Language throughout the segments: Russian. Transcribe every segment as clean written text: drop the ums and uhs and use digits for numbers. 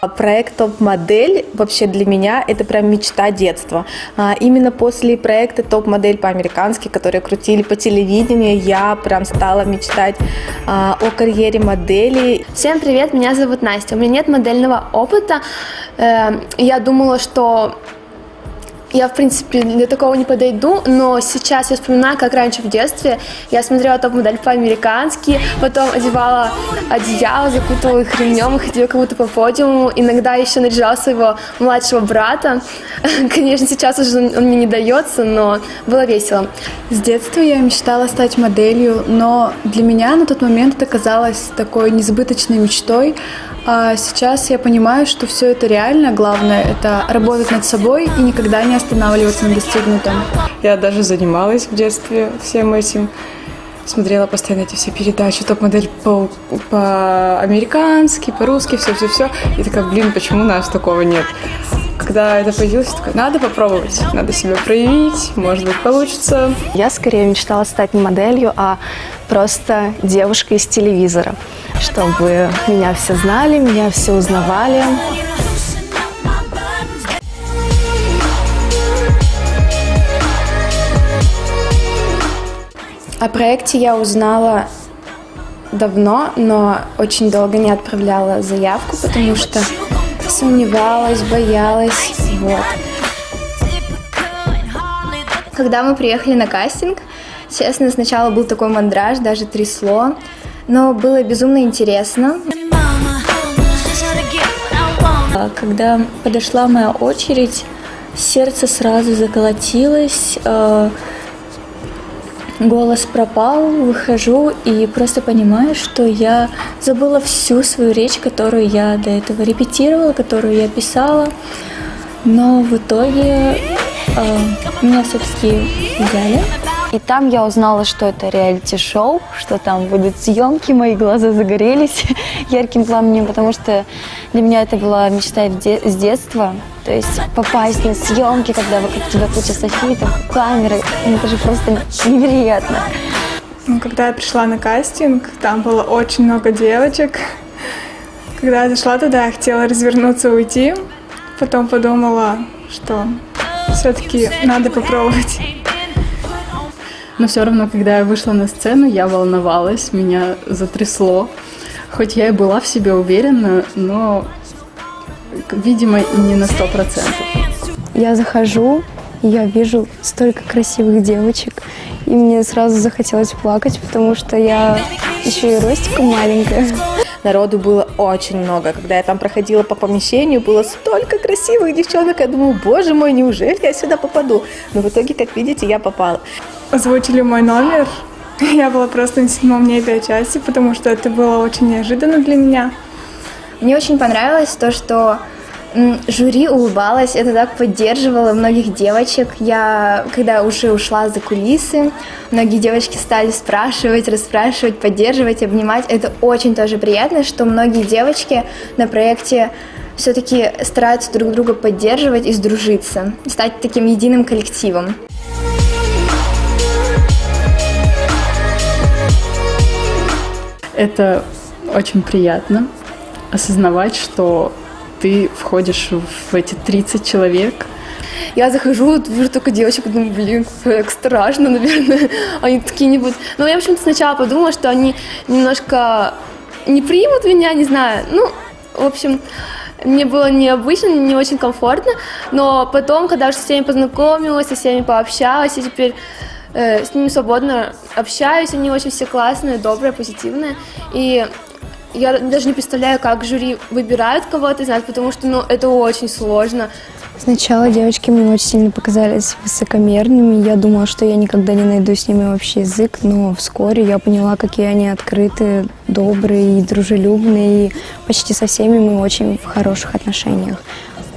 Проект «Топ-модель» вообще для меня это прям мечта детства. Именно после проекта «Топ-модель» по-американски, которые крутили по телевидению, я прям стала мечтать о карьере модели. Всем привет, меня зовут Настя. У меня нет модельного опыта. Я думала, что я, в принципе, для такого не подойду, но сейчас я вспоминаю, как раньше в детстве я смотрела топ-модель по-американски, потом одевала одеяло, закутывала их ремнем и ходила как будто по подиуму. Иногда еще наряжала своего младшего брата. Конечно, сейчас уже он мне не дается, но было весело. С детства я мечтала стать моделью, но для меня на тот момент это казалось такой несбыточной мечтой. А сейчас я понимаю, что все это реально. Главное — это работать над собой и никогда не останавливаться на достигнутом. Я даже занималась в детстве всем этим. Смотрела постоянно эти все передачи, топ-модель по-американски, по-русски, все-все-все. И такая, почему у нас такого нет? Когда это появилось, я такая, надо попробовать, надо себя проявить, может быть, получится. Я скорее мечтала стать не моделью, а просто девушкой из телевизора, чтобы меня все знали, меня все узнавали. О проекте я узнала давно, но очень долго не отправляла заявку, потому что сомневалась, боялась. Вот. Когда мы приехали на кастинг, честно, сначала был такой мандраж, даже трясло, но было безумно интересно. Когда подошла моя очередь, сердце сразу заколотилось, голос пропал, выхожу и просто понимаю, что я забыла всю свою речь, которую я до этого репетировала, которую я писала. Но в итоге меня все-таки взяли. И там я узнала, что это реалити-шоу, что там будут съемки, мои глаза загорелись ярким пламенем, потому что для меня это была мечта с детства. То есть попасть на съемки, когда вокруг тебя куча софитов, камеры, это же просто невероятно. Когда я пришла на кастинг, там было очень много девочек. Когда я зашла туда, я хотела развернуться и уйти. Потом подумала, что все-таки надо попробовать. Но все равно, когда я вышла на сцену, я волновалась, меня затрясло. Хоть я и была в себе уверена, но, видимо, не на 100%. Я захожу, и я вижу столько красивых девочек, и мне сразу захотелось плакать, потому что я еще и ростиком маленькая. Народу было очень много. Когда я там проходила по помещению, было столько красивых девчонок. Я думаю, боже мой, неужели я сюда попаду? Но в итоге, как видите, я попала. Озвучили мой номер. Я была просто на 7 небе отчасти, потому что это было очень неожиданно для меня. Мне очень понравилось то, что жюри улыбалось, это так поддерживало многих девочек. Я, когда уже ушла за кулисы, многие девочки стали спрашивать, расспрашивать, поддерживать, обнимать. Это очень тоже приятно, что многие девочки на проекте все-таки стараются друг друга поддерживать и сдружиться, стать таким единым коллективом. Это очень приятно осознавать, что ты входишь в эти 30 человек. Я захожу, вижу только девочек, думаю, как страшно, наверное. Они какие-нибудь... Ну, я, в общем-то, сначала подумала, что они немножко не примут меня, не знаю. Ну, в общем, мне было необычно, не очень комфортно. Но потом, когда уже со всеми познакомилась, со всеми пообщалась, и теперь с ними свободно общаюсь, они очень все классные, добрые, позитивные. И я даже не представляю, как жюри выбирают кого-то из нас, потому что, это очень сложно. Сначала девочки мне очень сильно показались высокомерными. Я думала, что я никогда не найду с ними общий язык, но вскоре я поняла, какие они открытые, добрые и дружелюбные. И почти со всеми мы очень в хороших отношениях.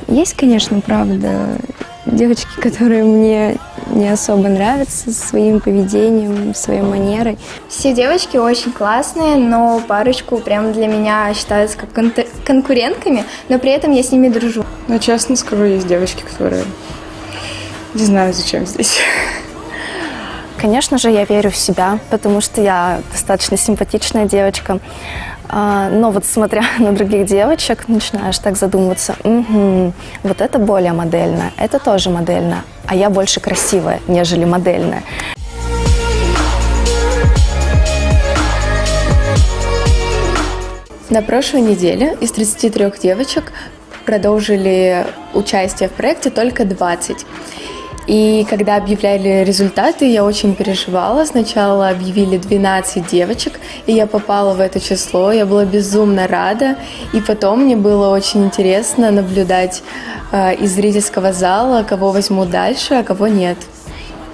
Есть, конечно, правда, девочки, которые мне не особо нравятся своим поведением, своей манерой. Все девочки очень классные, но парочку прям для меня считаются как конкурентками, но при этом я с ними дружу. Но честно скажу, есть девочки, которые не знаю, зачем здесь. Конечно же, я верю в себя, потому что я достаточно симпатичная девочка. Но вот смотря на других девочек, начинаешь так задумываться, вот это более модельно, это тоже модельно, а я больше красивая, нежели модельная. На прошлой неделе из 33 девочек продолжили участие в проекте только 20. И когда объявляли результаты, я очень переживала. Сначала объявили 12 девочек, и я попала в это число. Я была безумно рада. И потом мне было очень интересно наблюдать из зрительского зала, кого возьмут дальше, а кого нет.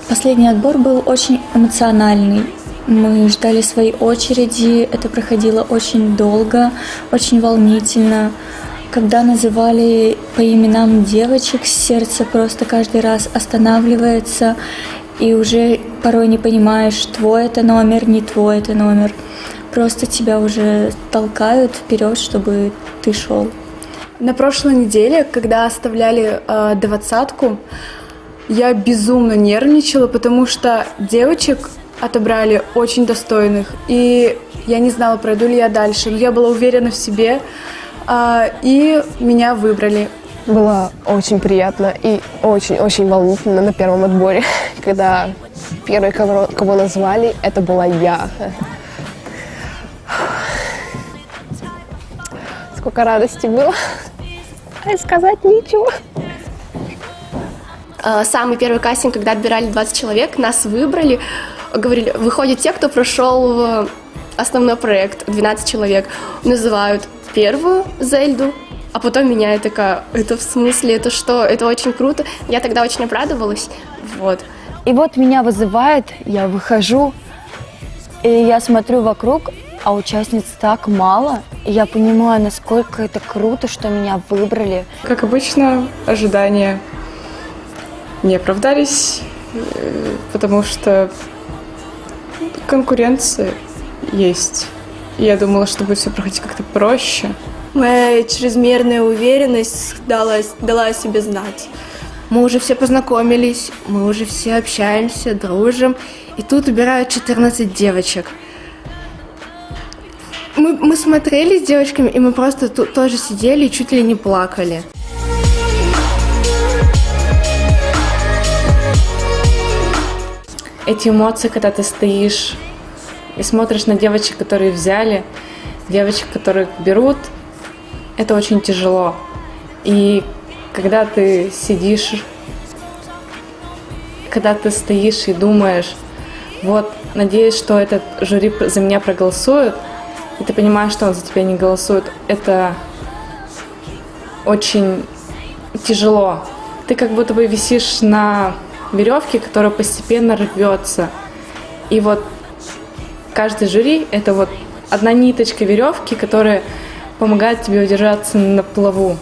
Последний отбор был очень эмоциональный. Мы ждали своей очереди, это проходило очень долго, очень волнительно. Когда называли по именам девочек, сердце просто каждый раз останавливается, и уже порой не понимаешь, твой это номер, не твой это номер. Просто тебя уже толкают вперед, чтобы ты шел. На прошлой неделе, когда оставляли двадцатку, я безумно нервничала, потому что девочек отобрали очень достойных, и я не знала, пройду ли я дальше, но я была уверена в себе, и меня выбрали. Было очень приятно и очень-очень волнительно на первом отборе, когда первый, кого назвали, это была я. Сколько радости было, а сказать ничего. Самый первый кастинг, когда отбирали 20 человек, нас выбрали, говорили, выходят те, кто прошел основной проект, 12 человек, называют первую Зельду, а потом меня, я такая, это в смысле, это что, это очень круто. Я тогда очень обрадовалась, вот. И вот меня вызывает, я выхожу, и я смотрю вокруг, а участниц так мало, и я понимаю, насколько это круто, что меня выбрали. Как обычно, ожидания не оправдались, потому что конкуренция есть. Я думала, что будет все проходить как-то проще. Моя чрезмерная уверенность дала о себе знать. Мы уже все познакомились, мы уже все общаемся, дружим, и тут убирают 14 девочек. Мы смотрели с девочками, и мы просто тут тоже сидели и чуть ли не плакали. Эти эмоции, когда ты стоишь и смотришь на девочек, которые взяли, девочек, которых берут, это очень тяжело. И когда ты сидишь, когда ты стоишь и думаешь, вот, надеюсь, что этот жюри за меня проголосует, и ты понимаешь, что он за тебя не голосует, это очень тяжело. Ты как будто бы висишь на веревке, которая постепенно рвется. И вот каждый жюри — это вот одна ниточка веревки, которая помогает тебе удержаться на плаву.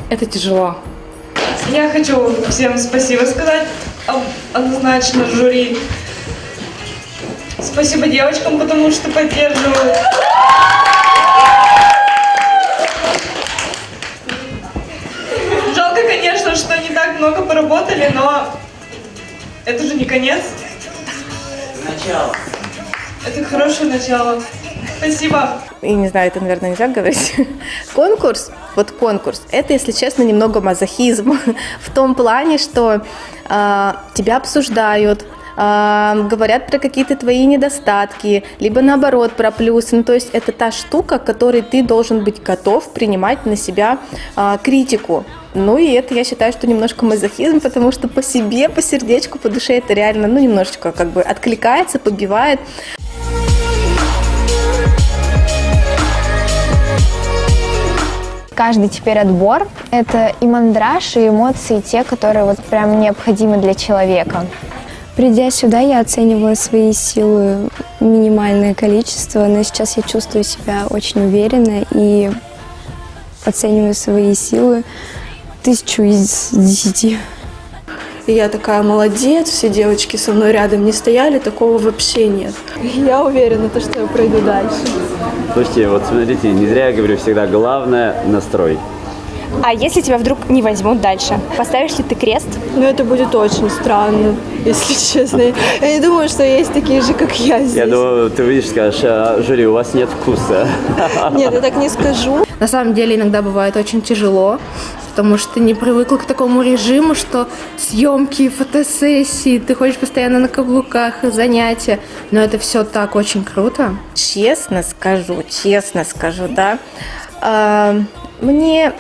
Это тяжело. Я хочу всем спасибо сказать, однозначно жюри. Спасибо девочкам, потому что поддерживают. Жалко, конечно, что не так много поработали, но это же не конец. Начало. Это хорошее начало. Спасибо. И не знаю, это, наверное, нельзя говорить. Конкурс, это, если честно, немного мазохизм. В том плане, что тебя обсуждают, говорят про какие-то твои недостатки, либо наоборот про плюсы. Ну, то есть это та штука, которой ты должен быть готов принимать на себя критику. Ну и это, я считаю, что немножко мазохизм, потому что по себе, по сердечку, по душе это реально, ну, немножечко как бы откликается, побивает. Каждый теперь отбор – это и мандраж, и эмоции, те, которые вот прям необходимы для человека. Придя сюда, я оценивала свои силы минимальное количество, но сейчас я чувствую себя очень уверенно и оцениваю свои силы 1000 из 10. И я такая, молодец, все девочки со мной рядом не стояли, такого вообще нет. Я уверена, что я пройду дальше. Слушайте, вот смотрите, не зря я говорю всегда, главное – настрой. А если тебя вдруг не возьмут дальше, поставишь ли ты крест? Ну, это будет очень странно, если честно. Я не думаю, что есть такие же, как я здесь. Я думаю, ты выйдешь и скажешь: жюри, у вас нет вкуса. Нет, я так не скажу. На самом деле иногда бывает очень тяжело, потому что ты не привыкла к такому режиму, что съемки, фотосессии, ты ходишь постоянно на каблуках, занятия. Но это все так очень круто. Честно скажу, да. Мне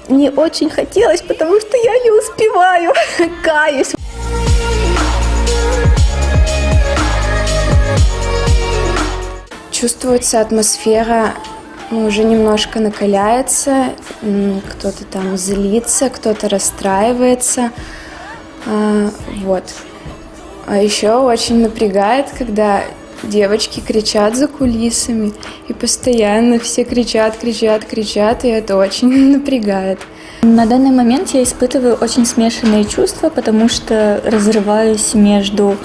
не очень хотелось, потому что я не успеваю, каюсь. Чувствуется атмосфера, уже немножко накаляется, кто-то там злится, кто-то расстраивается. Вот. А еще очень напрягает, когда девочки кричат за кулисами, и постоянно все кричат, и это очень напрягает. На данный момент я испытываю очень смешанные чувства, потому что разрываюсь между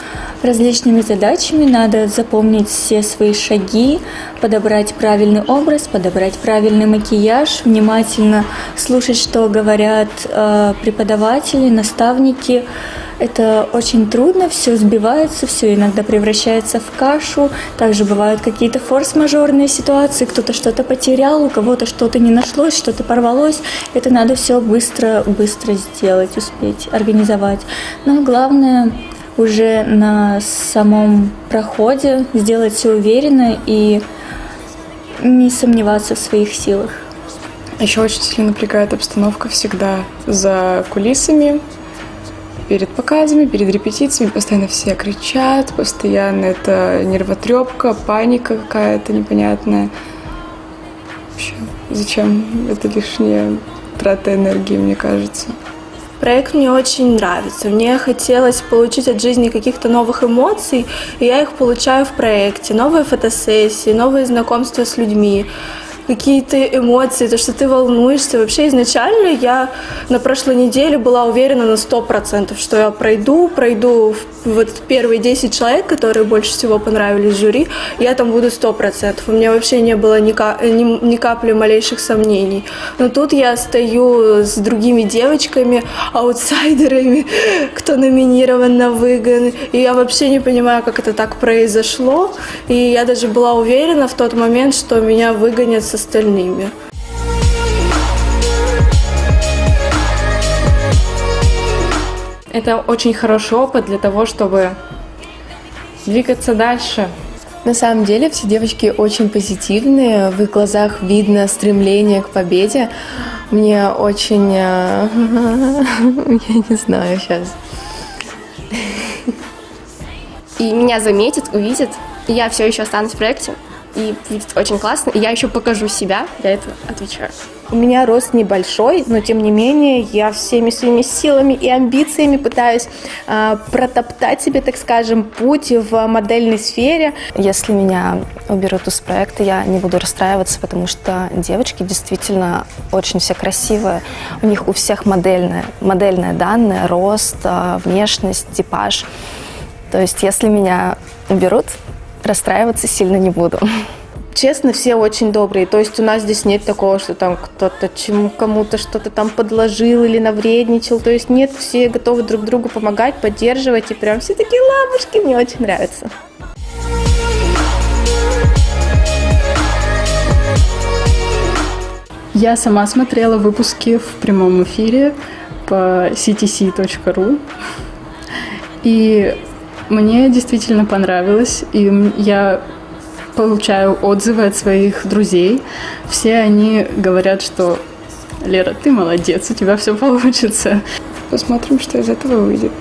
различными задачами. Надо запомнить все свои шаги, подобрать правильный образ, подобрать правильный макияж, внимательно слушать, что говорят преподаватели, наставники. Это очень трудно, все сбивается, все иногда превращается в кашу. Также бывают какие-то форс-мажорные ситуации, кто-то что-то потерял, у кого-то что-то не нашлось, что-то порвалось. Это надо все быстро сделать, успеть организовать. Но главное уже на самом проходе сделать все уверенно и не сомневаться в своих силах. Еще очень сильно напрягает обстановка всегда за кулисами. Перед показами, перед репетициями постоянно все кричат, постоянно это нервотрепка, паника какая-то непонятная. Вообще, зачем? Это лишняя трата энергии, мне кажется. Проект мне очень нравится. Мне хотелось получить от жизни каких-то новых эмоций, и я их получаю в проекте. Новые фотосессии, новые знакомства с людьми, какие-то эмоции, то, что ты волнуешься. Вообще изначально я на прошлой неделе была уверена на 100%, что я пройду вот первые 10 человек, которые больше всего понравились жюри, я там буду 100%. У меня вообще не было ни капли малейших сомнений. Но тут я стою с другими девочками, аутсайдерами, кто номинирован на выгон, и я вообще не понимаю, как это так произошло. И я даже была уверена в тот момент, что меня выгонят с остальными. Это очень хороший опыт для того, чтобы двигаться дальше. На самом деле все девочки очень позитивные, в их глазах видно стремление к победе. Мне очень... Я не знаю сейчас. И меня заметят, увидят, и я все еще останусь в проекте. И будет очень классно, и я еще покажу себя, я это отвечаю. У меня рост небольшой, но тем не менее я всеми своими силами и амбициями пытаюсь протоптать себе, так скажем, путь в модельной сфере. Если меня уберут из проекта, я не буду расстраиваться, потому что девочки действительно очень все красивые. У них у всех модельные данные, рост, внешность, типаж. То есть если меня уберут, расстраиваться сильно не буду. Честно, все очень добрые. То есть у нас здесь нет такого, что там кто-то кому-то что-то там подложил или навредничал. То есть нет, все готовы друг другу помогать, поддерживать. И прям все такие лапушки, мне очень нравится. Я сама смотрела выпуски в прямом эфире по ctc.ru. И мне действительно понравилось, и я получаю отзывы от своих друзей. Все они говорят, что «Лера, ты молодец, у тебя все получится». Посмотрим, что из этого выйдет.